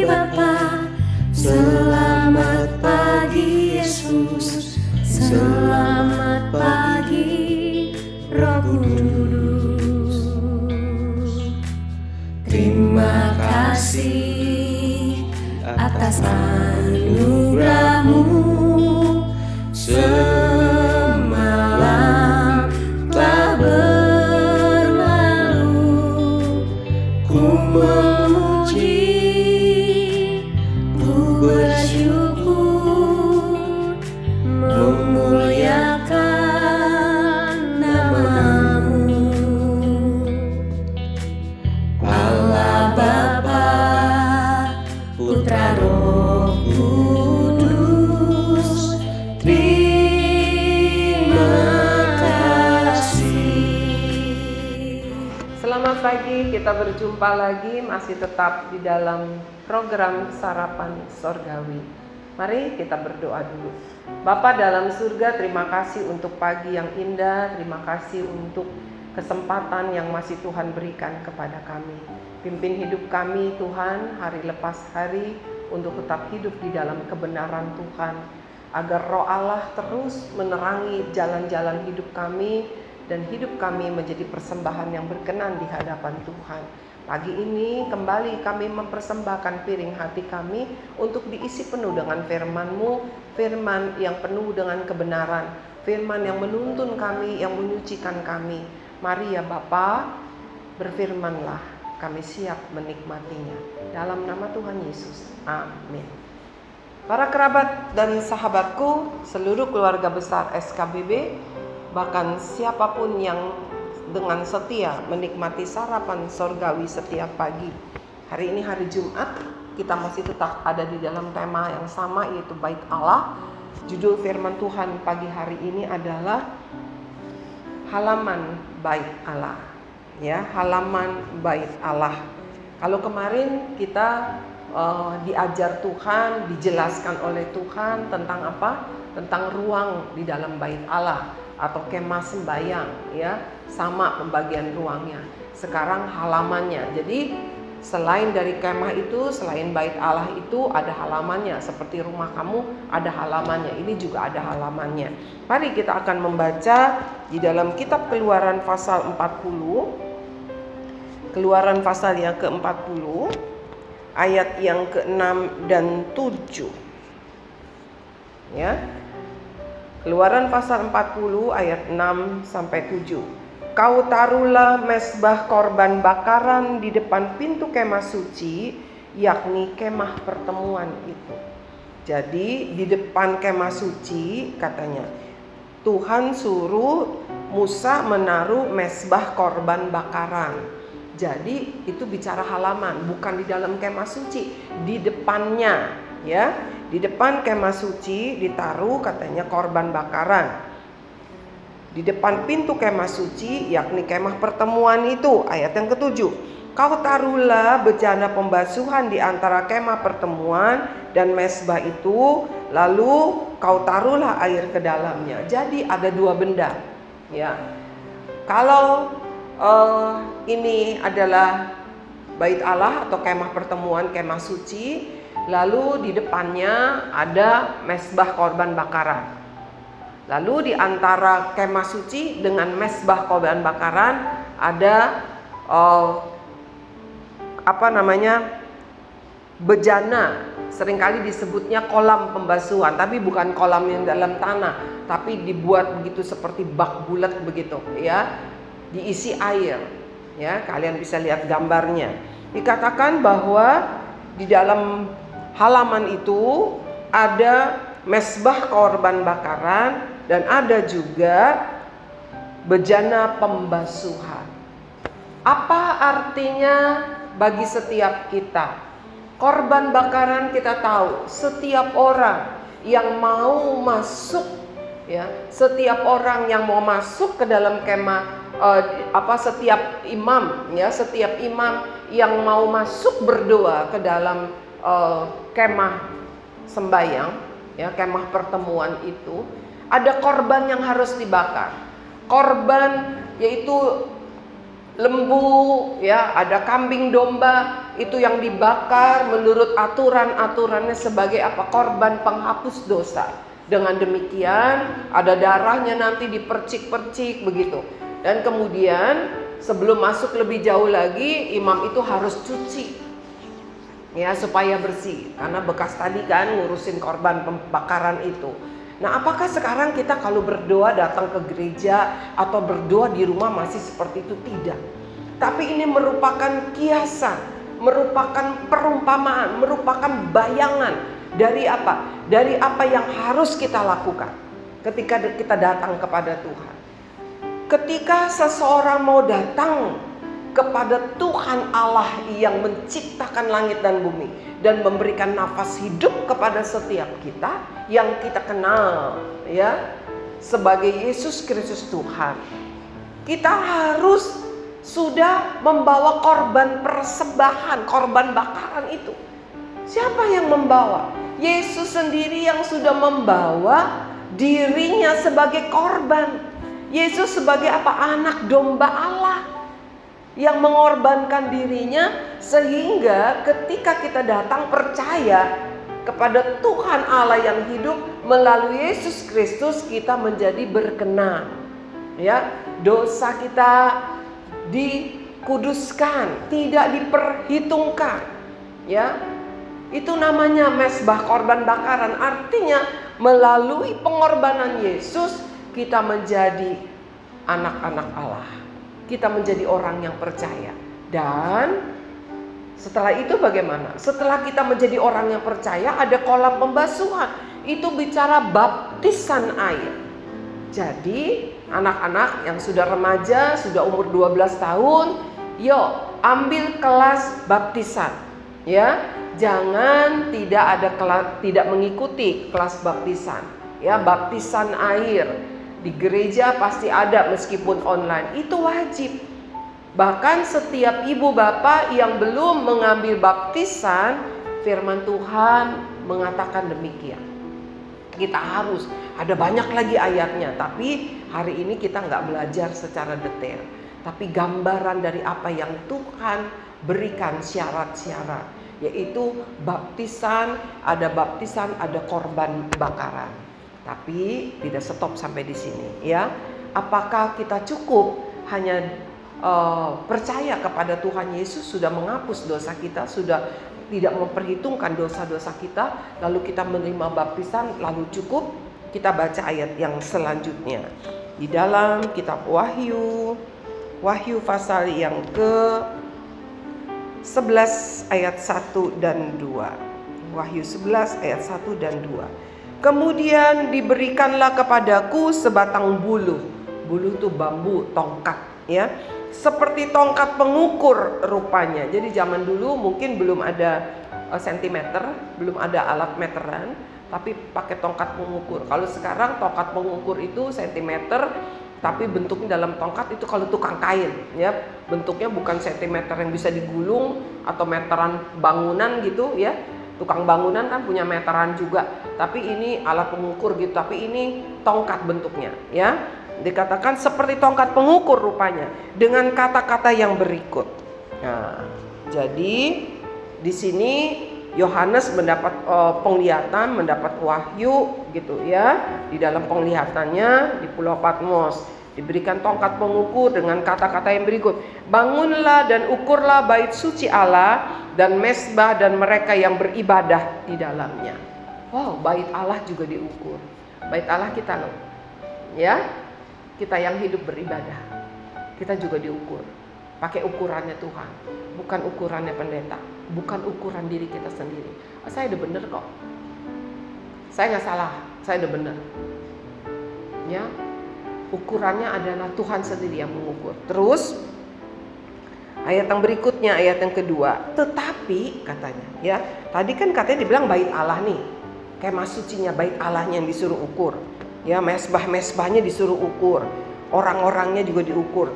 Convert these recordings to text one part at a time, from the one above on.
Bapa, selamat pagi Yesus, selamat pagi Roh Kudus. Terima kasih atas anugerah-Mu. Semalam telah berlalu, ku memuji, ku bersyukur, memuliakan nama-Mu. Allah Bapa, Putra, Roh Kudus, terima kasih. Selamat pagi, kita berjumpa lagi masih tetap di dalam program Sarapan Sorgawi. Mari kita berdoa dulu. Bapa dalam surga, terima kasih untuk pagi yang indah, terima kasih untuk kesempatan yang masih Tuhan berikan kepada kami. Pimpin hidup kami Tuhan hari lepas hari untuk tetap hidup di dalam kebenaran Tuhan, agar Roh Allah terus menerangi jalan-jalan hidup kami dan hidup kami menjadi persembahan yang berkenan di hadapan Tuhan. Pagi ini kembali kami mempersembahkan piring hati kami untuk diisi penuh dengan firman-Mu, firman yang penuh dengan kebenaran, firman yang menuntun kami, yang menyucikan kami. Mari ya Bapa, berfirmanlah, kami siap menikmatinya. Dalam nama Tuhan Yesus, amin. Para kerabat dan sahabatku, seluruh keluarga besar SKBB, bahkan siapapun yang dengan setia menikmati sarapan sorgawi setiap pagi. Hari ini hari Jumat, kita masih tetap ada di dalam tema yang sama, yaitu Bait Allah. Judul firman Tuhan pagi hari ini adalah halaman Bait Allah. Ya, halaman Bait Allah. Kalau kemarin kita diajar Tuhan, dijelaskan oleh Tuhan tentang apa? Tentang ruang di dalam Bait Allah atau kemah sembayang, ya, sama pembagian ruangnya. Sekarang halamannya. Jadi selain dari kemah itu, selain Bait Allah itu ada halamannya. Seperti rumah kamu ada halamannya, ini juga ada halamannya. Mari kita akan membaca di dalam kitab Keluaran pasal 40. Keluaran pasal yang ke-40, ayat yang ke-6 dan 7. Ya. Keluaran pasal 40 ayat 6 sampai 7. Kau taruhlah mezbah korban bakaran di depan pintu kemah suci, yakni kemah pertemuan itu. Jadi di depan kemah suci katanya, Tuhan suruh Musa menaruh mezbah korban bakaran. Jadi itu bicara halaman, bukan di dalam kemah suci, di depannya, ya. Di depan kemah suci ditaruh katanya korban bakaran. Di depan pintu kemah suci, yakni kemah pertemuan itu, ayat yang ke-7. Kau taruhlah bejana pembasuhan di antara kemah pertemuan dan mezbah itu, lalu kau taruhlah air ke dalamnya. Jadi ada dua benda, ya. Kalau ini adalah Bait Allah atau kemah pertemuan, kemah suci, lalu di depannya ada mezbah korban bakaran. Lalu di antara kemah suci dengan mezbah korban bakaran ada bejana. Seringkali disebutnya kolam pembasuhan, tapi bukan kolam yang dalam tanah, tapi dibuat begitu seperti bak bulat begitu, ya, diisi air. Ya, kalian bisa lihat gambarnya. Dikatakan bahwa di dalam halaman itu ada mezbah korban bakaran dan ada juga bejana pembasuhan. Apa artinya bagi setiap kita? Korban bakaran kita tahu, setiap orang yang mau masuk, ya, setiap orang yang mau masuk ke dalam kemah, setiap imam, ya, setiap imam yang mau masuk berdoa ke dalam kemah sembayang, ya, kemah pertemuan itu, ada korban yang harus dibakar. Korban yaitu lembu, ya, ada kambing domba, itu yang dibakar menurut aturan-aturannya sebagai apa? Korban penghapus dosa. Dengan demikian ada darahnya nanti dipercik-percik begitu. Dan kemudian sebelum masuk lebih jauh lagi, imam itu harus cuci, ya, supaya bersih, karena bekas tadi kan ngurusin korban pembakaran itu. Nah, apakah sekarang kita kalau berdoa datang ke gereja atau berdoa di rumah masih seperti itu? Tidak. Tapi ini merupakan kiasan, merupakan perumpamaan, merupakan bayangan dari apa? Dari apa yang harus kita lakukan ketika kita datang kepada Tuhan. Ketika seseorang mau datang kepada Tuhan Allah yang menciptakan langit dan bumi dan memberikan nafas hidup kepada setiap kita yang kita kenal, ya, sebagai Yesus Kristus Tuhan, kita harus sudah membawa korban persembahan, korban bakaran itu. Siapa yang membawa? Yesus sendiri yang sudah membawa dirinya sebagai korban. Yesus sebagai apa? Anak domba Allah yang mengorbankan dirinya, sehingga ketika kita datang percaya kepada Tuhan Allah yang hidup melalui Yesus Kristus, kita menjadi berkenan, ya, dosa kita dikuduskan, tidak diperhitungkan, ya. Itu namanya mezbah, korban bakaran. Artinya melalui pengorbanan Yesus kita menjadi anak-anak Allah. Kita menjadi orang yang percaya. Dan setelah itu bagaimana? Setelah kita menjadi orang yang percaya, ada kolam pembasuhan. Itu bicara baptisan air. Jadi anak-anak yang sudah remaja, sudah umur 12 tahun, yuk ambil kelas baptisan, ya. Jangan tidak mengikuti kelas baptisan, ya, baptisan air. Di gereja pasti ada meskipun online, itu wajib. Bahkan setiap ibu bapak yang belum mengambil baptisan, firman Tuhan mengatakan demikian. Kita harus, ada banyak lagi ayatnya, tapi hari ini kita nggak belajar secara detail. Tapi gambaran dari apa yang Tuhan berikan syarat-syarat, yaitu baptisan, ada korban bakaran. Tapi tidak stop sampai di sini, ya. Apakah kita cukup hanya percaya kepada Tuhan Yesus sudah menghapus dosa kita, sudah tidak memperhitungkan dosa-dosa kita, lalu kita menerima baptisan, lalu cukup? Kita baca ayat yang selanjutnya di dalam kitab Wahyu pasal yang ke-11 ayat 1 dan 2. Wahyu 11 ayat 1 dan 2. Kemudian diberikanlah kepadaku sebatang buluh. Buluh itu bambu, tongkat, ya. Seperti tongkat pengukur rupanya. Jadi zaman dulu mungkin belum ada sentimeter, belum ada alat meteran, tapi pakai tongkat pengukur. Kalau sekarang tongkat pengukur itu sentimeter, tapi bentuknya dalam tongkat itu kalau tukang kain, ya. Bentuknya bukan sentimeter yang bisa digulung atau meteran bangunan gitu, ya. Tukang bangunan kan punya meteran juga, tapi ini alat pengukur gitu, tapi ini tongkat bentuknya, ya. Dikatakan seperti tongkat pengukur rupanya, dengan kata-kata yang berikut. Nah, jadi di sini Yohanes mendapat penglihatan, mendapat wahyu gitu, ya. Di dalam penglihatannya di Pulau Patmos diberikan tongkat pengukur dengan kata-kata yang berikut. Bangunlah dan ukurlah bait suci Allah dan mezbah dan mereka yang beribadah di dalamnya. Wow, bait Allah juga diukur. Bait Allah kita loh, ya. Kita yang hidup beribadah, kita juga diukur. Pakai ukurannya Tuhan, bukan ukurannya pendeta, bukan ukuran diri kita sendiri. Saya udah bener kok, saya nggak salah, saya udah bener, ya. Ukurannya adalah Tuhan sendiri yang mengukur. Terus ayat yang berikutnya, ayat yang kedua. Tetapi katanya, ya, tadi kan katanya dibilang bait Allah nih, kemah sucinya bait Allahnya yang disuruh ukur, ya, mezbah-mezbahnya disuruh ukur, orang-orangnya juga diukur.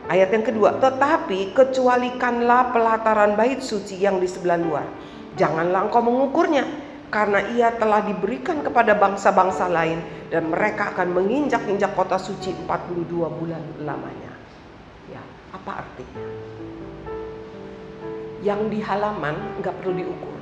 Ayat yang kedua, tetapi kecualikanlah pelataran bait suci yang di sebelah luar. Janganlah engkau mengukurnya, karena ia telah diberikan kepada bangsa-bangsa lain, dan mereka akan menginjak-injak kota suci 42 bulan lamanya. Ya, Apa artinya? Yang di halaman nggak perlu diukur.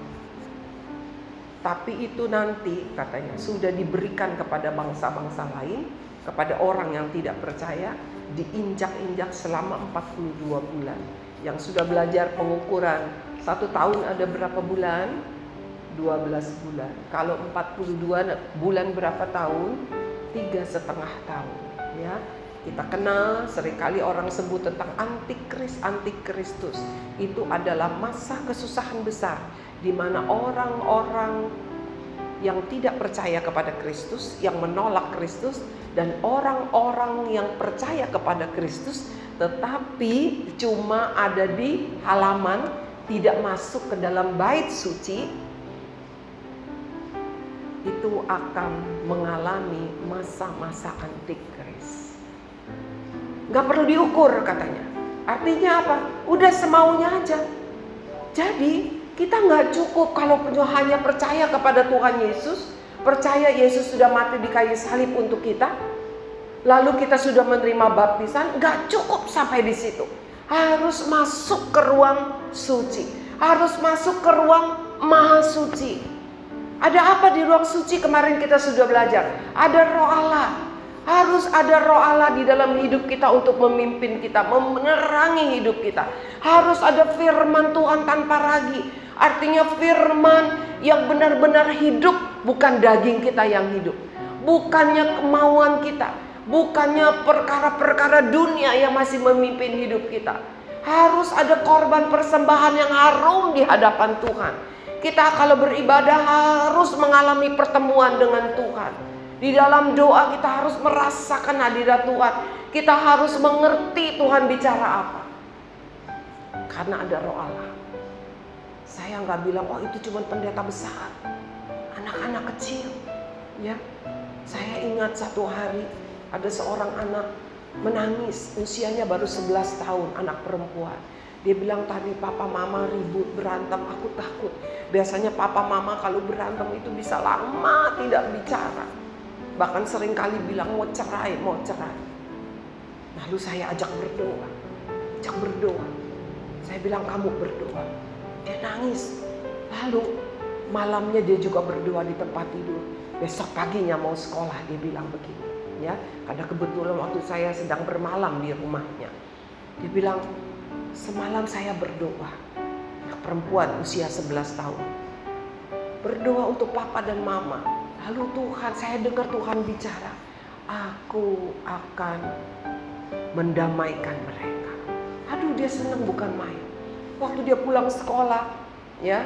Tapi itu nanti katanya sudah diberikan kepada bangsa-bangsa lain, kepada orang yang tidak percaya, diinjak-injak selama 42 bulan. Yang sudah belajar pengukuran 1 tahun ada berapa bulan? 12 bulan. Kalau 42 bulan berapa tahun? 3,5 tahun. Ya, kita kenal seringkali orang sebut tentang antikristus. Itu adalah masa kesusahan besar di mana orang-orang yang tidak percaya kepada Kristus, yang menolak Kristus, dan orang-orang yang percaya kepada Kristus tetapi cuma ada di halaman, tidak masuk ke dalam bait suci, itu akan mengalami masa-masa antikris. Gak perlu diukur katanya. Artinya apa? Udah semaunya aja. Jadi kita gak cukup kalau hanya percaya kepada Tuhan Yesus, percaya Yesus sudah mati di kayu salib untuk kita, lalu kita sudah menerima baptisan. Gak cukup sampai di situ. Harus masuk ke ruang suci, harus masuk ke ruang maha suci. Ada apa di ruang suci? Kemarin kita sudah belajar. Ada Roh Allah. Harus ada Roh Allah di dalam hidup kita untuk memimpin kita, menerangi hidup kita. Harus ada firman Tuhan tanpa ragi. Artinya firman yang benar-benar hidup, bukan daging kita yang hidup, bukannya kemauan kita, bukannya perkara-perkara dunia yang masih memimpin hidup kita. Harus ada korban persembahan yang harum di hadapan Tuhan. Kita kalau beribadah harus mengalami pertemuan dengan Tuhan. Di dalam doa kita harus merasakan hadirat Tuhan. Kita harus mengerti Tuhan bicara apa. Karena ada Roh Allah. Saya nggak bilang, oh itu cuma pendeta besar, anak-anak kecil. Ya, saya ingat satu hari ada seorang anak menangis, usianya baru 11 tahun, anak perempuan. Dia bilang tadi papa mama ribut berantem, aku takut. Biasanya papa mama kalau berantem itu bisa lama tidak bicara. Bahkan seringkali bilang mau cerai. Lalu saya ajak berdoa. Saya bilang kamu berdoa. Dia nangis. Lalu malamnya dia juga berdoa di tempat tidur. Besok paginya mau sekolah, dia bilang begini. Ya, karena kebetulan waktu saya sedang bermalam di rumahnya. Dia bilang, semalam saya berdoa. Anak perempuan usia 11 tahun. Berdoa untuk papa dan mama. Lalu Tuhan, saya dengar Tuhan bicara, aku akan mendamaikan mereka. Aduh, dia senang bukan main. Waktu dia pulang sekolah, ya,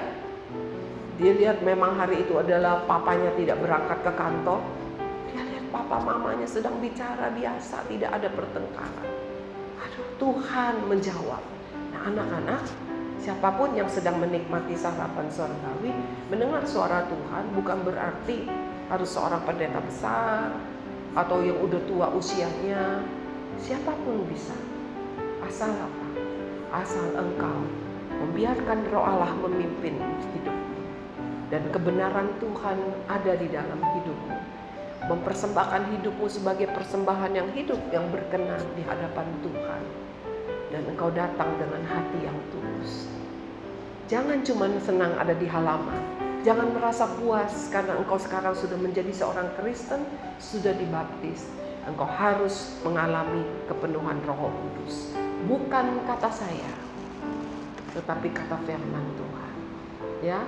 dia lihat memang hari itu adalah papanya tidak berangkat ke kantor. Dia lihat papa mamanya sedang bicara biasa, tidak ada pertengkaran. Aduh, Tuhan menjawab. Nah, anak-anak, siapapun yang sedang menikmati sarapan surgawi, mendengar suara Tuhan bukan berarti harus seorang pendeta besar atau yang udah tua usianya. Siapapun bisa. Asal apa? Asal engkau membiarkan Roh Allah memimpin hidupmu dan kebenaran Tuhan ada di dalam hidupmu. Mempersembahkan hidupmu sebagai persembahan yang hidup, yang berkenan di hadapan Tuhan. Dan engkau datang dengan hati yang tulus. Jangan cuma senang ada di halaman. Jangan merasa puas karena engkau sekarang sudah menjadi seorang Kristen, sudah dibaptis. Engkau harus mengalami kepenuhan Roh Kudus. Bukan kata saya, tetapi kata firman Tuhan. Ya,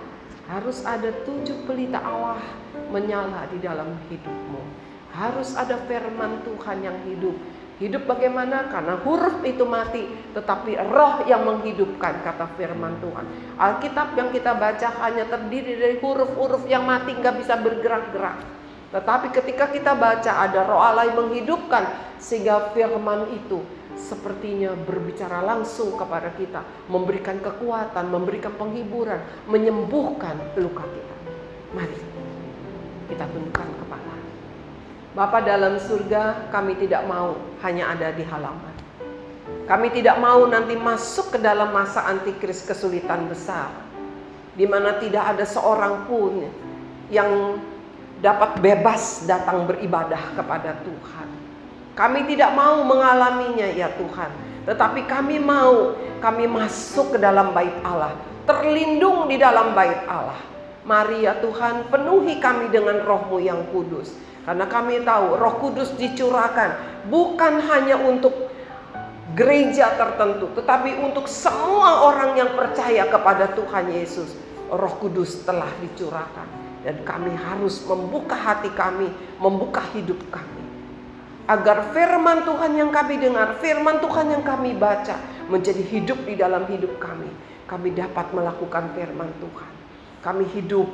harus ada 7 pelita Allah menyala di dalam hidupmu. Harus ada firman Tuhan yang hidup. Hidup bagaimana? Karena huruf itu mati, tetapi roh yang menghidupkan, kata firman Tuhan. Alkitab yang kita baca hanya terdiri dari huruf-huruf yang mati, nggak bisa bergerak-gerak. Tetapi ketika kita baca ada Roh Allah yang menghidupkan, sehingga firman itu sepertinya berbicara langsung kepada kita, memberikan kekuatan, memberikan penghiburan, menyembuhkan luka kita. Mari kita tundukkan kepala. Bapa dalam surga, kami tidak mau hanya ada di halaman. Kami tidak mau nanti masuk ke dalam masa antikris kesulitan besar, di mana tidak ada seorang pun yang dapat bebas datang beribadah kepada Tuhan. Kami tidak mau mengalaminya ya Tuhan. tetapi kami mau, kami masuk ke dalam bait Allah, terlindung di dalam bait Allah. Mari ya Tuhan, penuhi kami dengan Roh-Mu yang kudus. Karena kami tahu Roh Kudus dicurahkan bukan hanya untuk gereja tertentu, tetapi untuk semua orang yang percaya kepada Tuhan Yesus. Roh Kudus telah dicurahkan, dan kami harus membuka hati kami, membuka hidup kami, agar firman Tuhan yang kami dengar, firman Tuhan yang kami baca menjadi hidup di dalam hidup kami. Kami dapat melakukan firman Tuhan. Kami hidup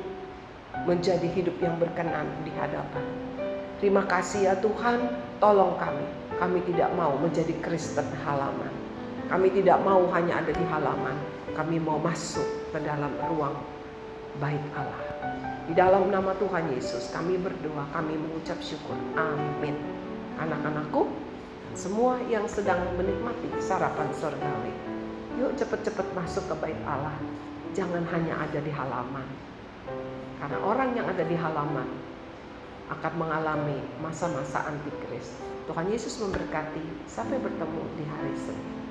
menjadi hidup yang berkenan di hadapan. Terima kasih ya Tuhan, tolong kami. Kami tidak mau menjadi Kristen halaman. Kami tidak mau hanya ada di halaman. Kami mau masuk ke dalam ruang bait Allah. Di dalam nama Tuhan Yesus kami berdoa, kami mengucap syukur. Amin. Anak-anakku, semua yang sedang menikmati sarapan surgawi, yuk cepat-cepat masuk ke bait Allah. Jangan hanya ada di halaman. Karena orang yang ada di halaman akan mengalami masa-masa antikris. Tuhan Yesus memberkati. Sampai bertemu di hari Senin.